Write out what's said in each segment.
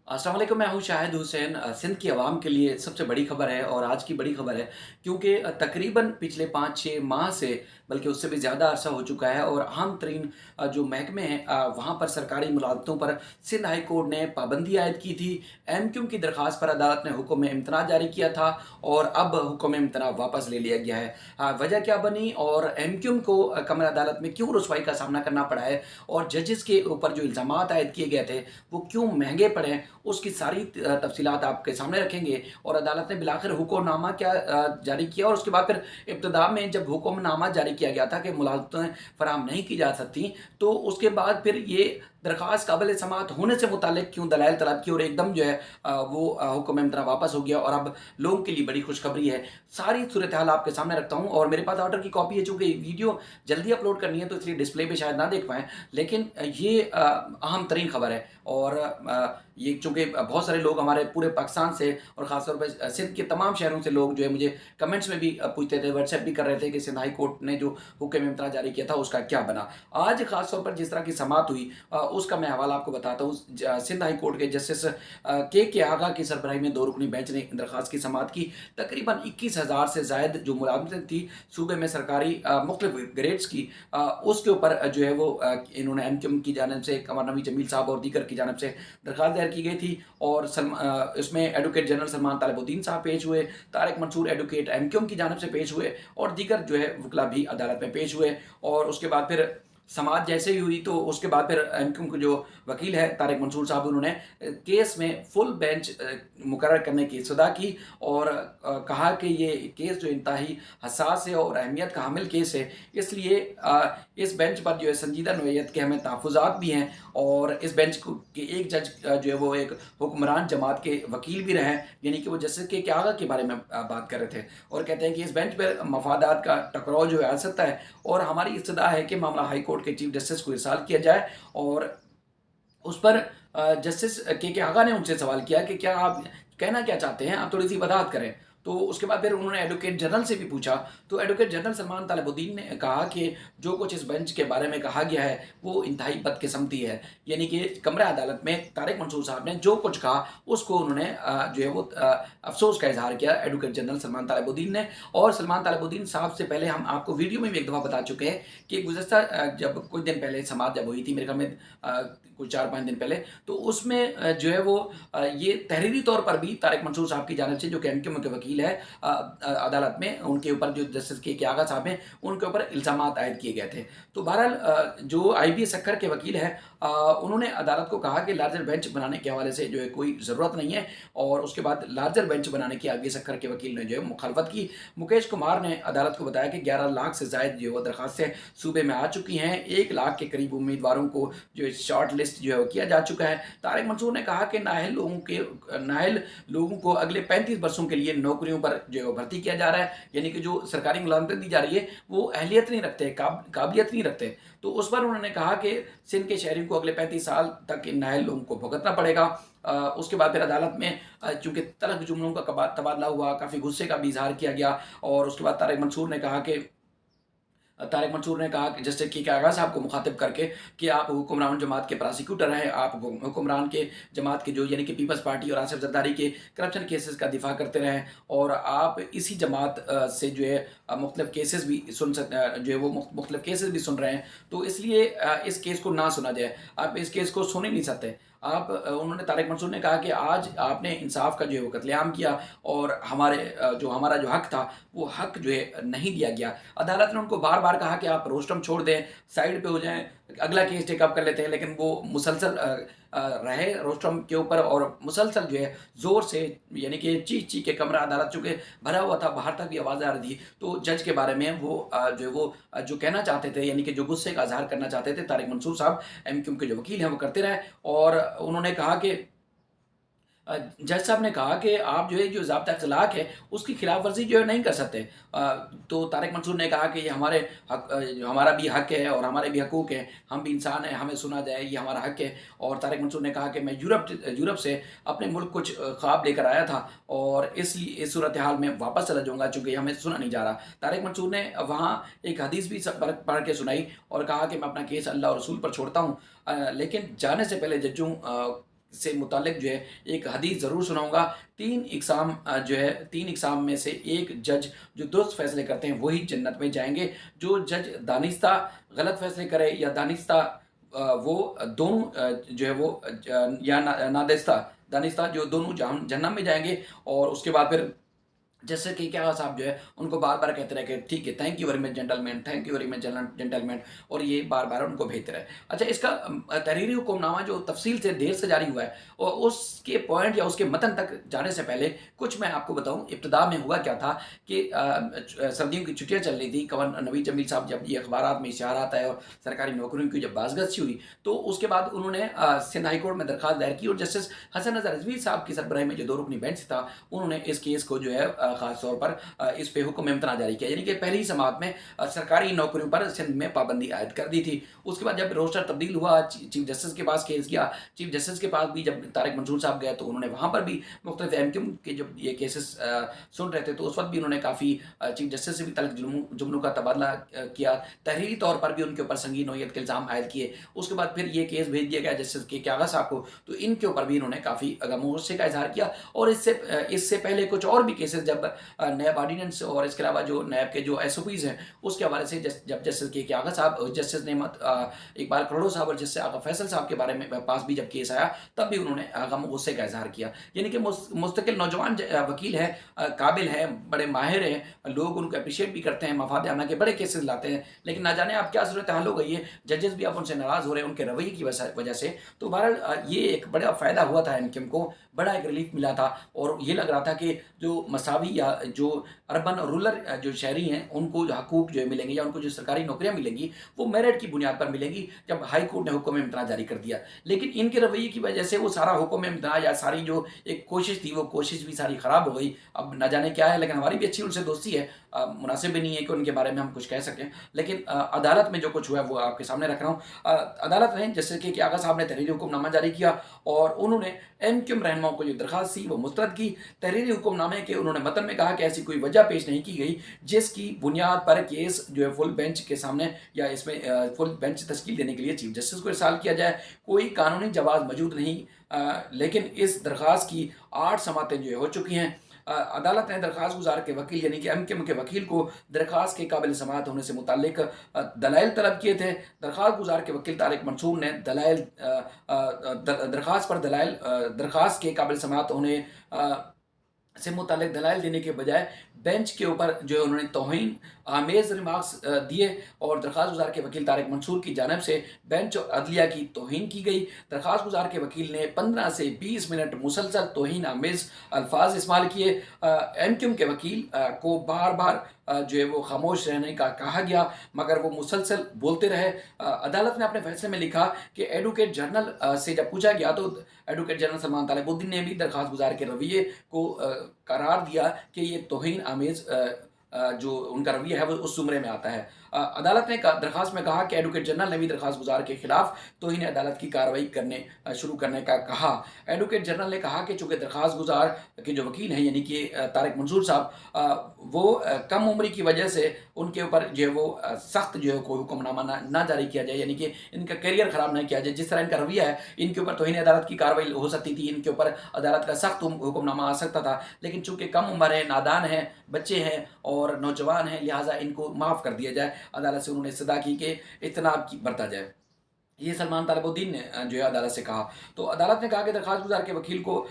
अस्सलाम वालेकुम, मैं हूँ शाहिद हुसैन। सिंध की आवाम के लिए सबसे बड़ी खबर है और आज की बड़ी खबर है क्योंकि तकरीबन पिछले 5-6 माह से बल्कि उससे भी ज़्यादा अरसा हो चुका है और अहम तरीन जो महकमे हैं वहाँ पर सरकारी मुलाजमतों पर सिंध हाई कोर्ट ने पाबंदी आयद की थी। एमक्यूम की दरख्वास्त पर अदालत ने हुक्म इम्तना जारी किया था और अब हुक्म इम्तना वापस ले लिया गया है। वजह क्या बनी और एमक्यूम को कमर अदालत में क्यों रुसवाई का सामना करना पड़ा है और जजेस के ऊपर जो इल्ज़ाम आयद किए गए थे वो क्यों महंगे पड़े, उसकी सारी तफसीलात आपके सामने रखेंगे। और अदालत ने बिलाखिर हुक्मनामा क्या जारी किया और उसके बाद फिर इब्तदा में जब हुक्मनामा जारी किया गया था कि मुलाजमतें फराहम नहीं की जा सकती, तो उसके बाद फिर ये दरख्वास्त काबिल समाअत होने से मुतालिक क्यों दलाइल तलब की और एकदम जो है वो हुक्म इम्तना वापस हो गया और अब लोगों के लिए बड़ी खुशखबरी है। सारी सूरत हाल आपके सामने रखता हूँ और मेरे पास ऑर्डर की कॉपी है, चूँकि वीडियो जल्दी अपलोड करनी है तो इसलिए डिस्प्ले पे शायद ना देख पाएँ, लेकिन ये अहम तरीन खबर है। और ये चूँकि बहुत सारे लोग हमारे पूरे पाकिस्तान से और ख़ासतौर पे सिंध के तमाम शहरों से लोग जो है मुझे कमेंट्स में भी पूछते थे, व्हाट्सएप भी कर रहे थे कि सिंध हाई कोर्ट ने जो हुक्म इम्तना जारी किया था उसका क्या बना। आज ख़ास तौर पर जिस तरह की समाअत हुई उसका मैं हवाला आपको बताता हूँ। सिंध हाई कोर्ट के जस्टिस के आगा की सरबराही में 2 रुकनी बेंच ने दरख्वास्त की समाअत की। तकरीबन 21,000 से ज़ायद जो मुलाजमतें थी सूबे में सरकारी मुख्तलिफ ग्रेड्स की, उसके ऊपर जो है वो इन्होंने एमक्यूम की जानिब से कमर नवी जमील साहब और दीगर की जानिब से दरख्वास्त दायर की गई थी। और इसमें एडवोकेट जनरल सलमान तालिबुद्दीन साहब पेश हुए, तारिक मंसूर एडवोकेट एमक्यूम की जानिब से पेश हुए और दीगर जो है वकला भी अदालत में पेश हुए। और उसके बाद फिर समाअत जैसे ही हुई तो उसके बाद फिर एमक्यूम के जो वकील है तारिक मंसूर साहब, उन्होंने केस में फुल बेंच मुकर्रर करने की इस्तदा की और कहा कि ये केस जो इंतहाई हसास है और अहमियत का हामिल केस है, इसलिए इस बेंच पर जो है संजीदा नोयत के हमें तहफ़्फ़ुज़ात भी हैं। और इस बेंच के एक जज जो है वो एक हुक्मरान जमात के वकील भी रहे हैं, यानी कि वो जस्टिस के आगा के बारे में बात कर रहे थे और कहते हैं कि इस बेंच पर मफादात का टकराव जो है आ सकता है और हमारी इस्तदा है कि मामला हाई कोर्ट के चीफ जस्टिस को इरसाल किया जाए। और उस पर जस्टिस के आगा ने उनसे सवाल किया कि क्या आप कहना क्या चाहते हैं, आप थोड़ी सी वजाहत करें। तो उसके बाद फिर उन्होंने एडवोकेट जनरल से भी पूछा, तो एडवोकेट जनरल सलमान तालिबुद्दीन ने कहा कि जो कुछ इस बेंच के बारे में कहा गया है वो इंतहाई बदकिस्मती है, यानी कि कमरा अदालत में तारिक मंसूर साहब ने जो कुछ कहा उसको उन्होंने जो है वो अफसोस का इजहार किया एडवोकेट जनरल सलमान तालिबुद्दीन ने। और सलमान तालिबुद्दीन साहब से पहले हम आपको वीडियो में भी एक दफ़ा बता चुके हैं कि गुज़श्ता जब कुछ दिन पहले समाअत जब हुई थी, मेरे ख्याल में कुछ 4-5 दिन पहले, तो उसमें जो है वो ये तहरीरी तौर पर भी तारिक मंसूर साहब की जानिब से जो कि एमक्यूएम के वकील है अदालत में, उनके ऊपर जो जस्टिस के आगा साहब हैं उनके ऊपर इल्ज़ामात आयद किए गए थे। तो बहरहाल जो आईबीएस सक्खर के वकील हैं उन्होंने अदालत को कहा कि लार्जर बेंच बनाने के हवाले से जो है कोई ज़रूरत नहीं है और उसके बाद लार्जर बेंच बनाने की आईबीएस सक्खर के वकील ने जो है मुखालफत की। मुकेश कुमार ने अदालत को बताया कि 11 लाख से ज़ायद जो है वो दरख्वास्तें सूबे में आ चुकी हैं, 1 लाख के करीब उम्मीदवारों को जो शॉर्ट लिस्ट जो है वो किया जा चुका है। तारिक मंसूर ने कहा कि नाअहल लोगों को अगले 35 वर्षों के लिए नौकरियों पर जो है वो भर्ती किया जा रहा है, यानी कि जो सरकारी मुलाजमतें दी जा रही है वो अहलियत नहीं रखते, काबिलियत नहीं रखते। तो उस पर उन्होंने कहा कि सिंध के शहरियों को अगले 35 साल तक इन नाअहल लोगों को भुगतना पड़ेगा। उसके बाद फिर अदालत में चूँकि तल्ख़ जुमलों का तबादला हुआ, काफ़ी गुस्से का भी इज़हार किया गया और उसके बाद तारिक मंसूर ने कहा कि जस्टिस के आगा साहब को मुखातिब करके कि आप हुक्मरान जमात के प्रोसिक्यूटर हैं, आप हुक्मरान के जमात के जो यानी कि पीपल्स पार्टी और आसिफ जरदारी के करप्शन केसेस का दिफा करते रहें और आप इसी जमात से जो है मुख्तलिफ केसेस भी जो है वो मुख्तलिफ केसेस भी सुन रहे हैं, तो इसलिए इस केस को ना सुना जाए, आप इस केस को सुन ही नहीं सकते। आप उन्होंने तारिक मंसूर ने कहा कि आज आपने इंसाफ का जो है वो कत्लेआम किया और हमारा जो हक था वो हक जो है नहीं दिया गया। अदालत ने उनको बार बार कहा कि आप रोस्टम छोड़ दें, साइड पे हो जाएं, अगला केस टेकअप कर लेते हैं, लेकिन वो मुसलसल रहे रोस्टम के ऊपर और मुसलसल जो है ज़ोर से यानी कि चीख चीख के कमरा अदालत चूँकि भरा हुआ था, बाहर तक भी आवाज़ आ रही थी, तो जज के बारे में वो जो है वो जो कहना चाहते थे यानी कि जो गुस्से का इज़हार करना चाहते थे तारिक मंसूर साहब एमक्यूएम के जो वकील हैं वो करते रहे। और उन्होंने कहा कि जज साहब ने कहा कि आप जो है जो ज़ाब्ता अखलाक है उसकी खिलाफ वर्जी जो है नहीं कर सकते। तो तारिक मंसूर ने कहा कि ये हमारा भी हक है और हमारे भी हकूक़ हैं, हम भी इंसान हैं, हमें सुना जाए, ये हमारा हक है। और तारिक मंसूर ने कहा कि मैं यूरोप से अपने मुल्क कुछ ख्वाब लेकर आया था और इसलिए इस सूरत हाल में वापस चला जाऊँगा चूँकि हमें सुना नहीं जा रहा। तारिक मंसूर ने वहाँ एक हदीस भी पढ़ के सुनाई और कहा कि मैं अपना केस अल्लाह और रसूल पर छोड़ता हूँ, लेकिन जाने से पहले जज्जों سے متعلق جو ہے ایک حدیث ضرور سناؤں گا۔ تین اقسام جو ہے، تین اقسام میں سے ایک جج جو درست فیصلے کرتے ہیں وہی جنت میں جائیں گے۔ جو جج دانستہ غلط فیصلے کرے یا دانستہ وہ دونوں جو ہے وہ یا نادستہ دانستہ جو دونوں جہنم میں جائیں گے۔ اور اس کے بعد پھر جیسے کہ کیا صاحب جو ہے ان کو بار بار کہتے رہے کہ ٹھیک ہے، thank you very much gentleman, thank you very much gentleman, اور یہ بار بار ان کو بھیجتے رہے۔ اچھا، اس کا تحریری حکم نامہ جو تفصیل سے دیر سے جاری ہوا ہے، اور اس کے پوائنٹ یا اس کے متن تک جانے سے پہلے کچھ میں آپ کو بتاؤں ابتدا میں ہوا کیا تھا کہ سردیوں کی چھٹیاں چل رہی تھی۔ گورنر نوید جمیل صاحب جب یہ اخبارات میں اشتہارات آئے اور سرکاری نوکریوں کی جب بازگشت ہوئی، تو اس کے بعد انہوں نے سندھ ہائی کورٹ میں درخواست دائر کی، اور جسٹس حسن نظر رضوی صاحب کی سربراہی میں جو 2 رکنی بینچ تھا، انہوں نے اس کیس کو جو ہے خاص طور پر اس پہ حکم امتناع جاری کیا، یعنی کہ پہلی سماعت میں سرکاری نوکریوں پر سندھ میں پابندی عائد کر دی تھی۔ اس کے بعد جب روسٹر تبدیل ہوا، چیف جسٹس کے پاس کیس گیا، چیف جسٹس کے پاس بھی جب طارق منصور صاحب گئے تو انہوں نے وہاں پر بھی مختلف ایم کیو کے جب یہ کیسز سن رہے تھے تو اس وقت بھی انہوں نے کافی چیف جسٹس سے بھی تلخ جملوں کا تبادلہ کیا، تحریری طور پر بھی ان کے اوپر سنگین نوعیت کے الزام عائد کیے۔ اس کے بعد پھر یہ کیس بھیج دیا گیا جسٹس کے کیاغا صاحب کو، تو ان کے اوپر بھی انہوں نے کافی غم و غصے کا اظہار کیا۔ اور اس سے پہلے کچھ اور بھی کیسز جب نیب آرڈیننس اور اس کے علاوہ جو نیب کے جو ایس او پیز ہیں اس کے حوالے سے جب جسٹس کے کیاغا صاحب، جسٹس نعمت اقبال کروڑو صاحب اور جسٹس آغا فیصل صاحب کے بارے میں پاس بھی جب کیس آیا تب بھی انہوں نے غم و غصے کا اظہار کیا، یعنی کہ مستقل نوجوان وکیل ہے، قابل ہے، بڑے ماہر ہیں، لوگ ان کو اپریشیٹ بھی کرتے ہیں، مفاد عامہ کے بڑے کیسز لاتے ہیں، لیکن نہ جانے آپ کیا صورت حال ہو گئی ہے، ججز بھی اب ان سے ناراض ہو رہے ہیں ان کے رویے کی وجہ سے۔ تو بہرحال یہ ایک بڑا فائدہ ہوا تھا ان کو، بڑا ایک ریلیف ملا تھا، اور یہ لگ رہا تھا کہ جو مساوی یا جو اربن اور رولر جو شہری ہیں ان کو جو حقوق جو ملیں گے یا ان کو جو سرکاری نوکریاں ملیں گی وہ میرٹ کی بنیاد پر ملیں گی، جب ہائی کورٹ نے حکم امتناع جاری کر دیا۔ لیکن ان کے رویے کی وجہ سے وہ سارا حکم امتناع یا ساری جو ایک کوشش تھی وہ کوشش بھی ساری خراب ہو گئی۔ اب نہ جانے کیا ہے، لیکن ہماری بھی اچھی ان سے دوستی ہے، مناسب بھی نہیں ہے کہ ان کے بارے میں ہم کچھ کہہ سکیں، لیکن عدالت میں جو کچھ ہوا ہے وہ آپ کے سامنے رکھ رہا ہوں۔ عدالت نے جیسے کہ آغا صاحب نے تحریری حکم نامہ جاری کیا اور انہوں نے ایم کیو ایم رہنماؤں کو جو درخواست تھی وہ مسترد کی۔ تحریری حکم نامے کے انہوں نے متن میں کہا کہ ایسی کوئی وجہ پیش نہیں کی گئی جس کی بنیاد پر کیس جو ہے فل بینچ کے سامنے یا اس میں فل بینچ تشکیل دینے کے لیے چیف جسٹس کو ارسال کیا جائے۔ کوئی قانونی جواز موجود نہیں، لیکن اس درخواست کی 8 سماعتیں جو ہو چکی ہیں۔ عدالت نے درخواست گزار کے وکیل یعنی کہ ایم کیو ایم کے وکیل کو درخواست کے قابل سماعت ہونے سے متعلق دلائل طلب کیے تھے۔ درخواست گزار کے وکیل طارق منصور نے درخواست کے قابل سماعت ہونے سے متعلق دلائل دینے کے بجائے بینچ کے اوپر جو ہے انہوں نے توہین آمیز ریمارکس دیے، اور درخواست گزار کے وکیل طارق منصور کی جانب سے بینچ اور عدلیہ کی توہین کی گئی۔ درخواست گزار کے وکیل نے 15 سے 20 منٹ مسلسل توہین آمیز الفاظ استعمال کیے۔ ایم کیو ایم کے وکیل کو بار بار جو ہے وہ خاموش رہنے کا کہا گیا، مگر وہ مسلسل بولتے رہے۔ عدالت نے اپنے فیصلے میں لکھا کہ ایڈوکیٹ جنرل سے جب پوچھا گیا تو ایڈوکیٹ جنرل سلمان طالب الدین نے بھی درخواست گزار کے رویے کو قرار دیا کہ یہ توہین آمیز جو ان کا رویہ ہے وہ اس زمرے میں آتا ہے۔ عدالت نے درخواست میں کہا کہ ایڈوکیٹ جنرل نے بھی درخواست گزار کے خلاف توہین عدالت کی کارروائی شروع کرنے کا کہا۔ ایڈوکیٹ جنرل نے کہا کہ چونکہ درخواست گزار کے جو وکیل ہیں یعنی کہ طارق منصور صاحب وہ کم عمری کی وجہ سے ان کے اوپر جو ہے وہ سخت جو ہے کوئی حکم نامہ نہ جاری کیا جائے، یعنی کہ ان کا کیریئر خراب نہ کیا جائے، جس طرح ان کا رویہ ہے ان کے اوپر توہین عدالت کی کارروائی ہو سکتی تھی، ان کے اوپر عدالت کا سخت حکم نامہ آ سکتا تھا، لیکن چونکہ کم عمر ہے، نادان ہیں، بچے ہیں اور نوجوان ہیں، لہٰذا ان کو معاف کر دیا جائے۔ عدالت سے انہوں نے استدعا کی کہ اجتناب برتا جائے، یہ سلمان طالب الدین نے جو ہے عدالت سے کہا۔ تو عدالت نے کہا کہ درخواست گزار کے وکیل کو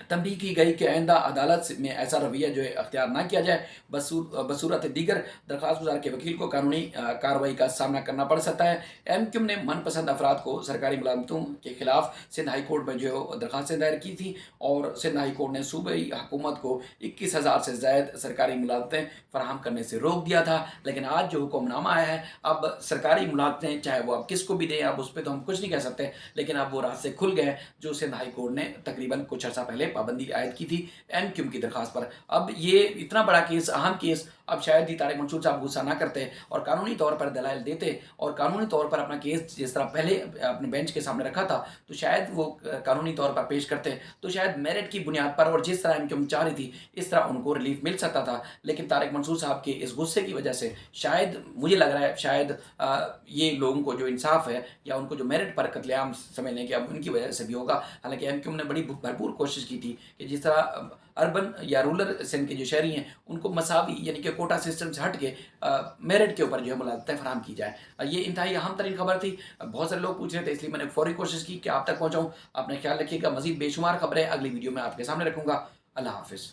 تنبیہ کی گئی کہ آئندہ عدالت میں ایسا رویہ جو ہے اختیار نہ کیا جائے، بصورت دیگر درخواست گزار کے وکیل کو قانونی کارروائی کا سامنا کرنا پڑ سکتا ہے۔ ایم کیو ایم نے من پسند افراد کو سرکاری ملازمتوں کے خلاف سندھ ہائی کورٹ میں جو ہے درخواستیں دائر کی تھی، اور سندھ ہائی کورٹ نے صوبائی حکومت کو 21,000 سے زائد سرکاری ملازمتیں فراہم کرنے سے روک دیا تھا۔ لیکن آج جو حکم نامہ آیا ہے، اب سرکاری ملازمتیں چاہے وہ اب کس کو بھی دیں، اب اس پہ تو ہم کچھ نہیں کہہ سکتے، لیکن اب وہ راستے کھل گئے جو سندھ ہائی کورٹ نے تقریباً کچھ عرصہ پہلے पहले पाबंदी आयद की थी एमक्यूएम की दरखास्त पर। अब ये इतना बड़ा केस, अहम केस, अब शायद ही तारिक मंसूर साहब गुस्सा ना करते और कानूनी तौर पर दलाइल देते और कानूनी तौर पर अपना केस जिस तरह पहले अपने बेंच के सामने रखा था, तो शायद वो कानूनी तौर पर पेश करते, तो शायद मेरिट की बुनियाद पर और जिस तरह एमक्यूएम चाह रही थी इस तरह उनको रिलीफ मिल सकता था। लेकिन तारिक मंसूर साहब के इस गुस्से की वजह से शायद मुझे लग रहा है शायद ये लोगों को जो इंसाफ है या उनको जो मेरिट पर कत्लेआम समझने की अब उनकी वजह से भी होगा। हालांकि एमक्यूएम ने बड़ी भरपूर कोशिश की थी कि जिस तरह अर्बन या रूरल सिंध के जो शहरी हैं उनको मसावी यानी कि कोटा सिस्टम से हट के मेरिट के ऊपर जो है मुलाजमतें फराहम की जाए। ये इंतहाई अहम तरीन खबर थी। बहुत सारे लोग पूछ रहे थे, इसलिए मैंने फौरी कोशिश की कि आप तक पहुँचाऊँ। अपना ख्याल रखिएगा। मजीद बेशुमार खबरें अगली वीडियो में आपके सामने रखूँगा। अल्लाह हाफिज़।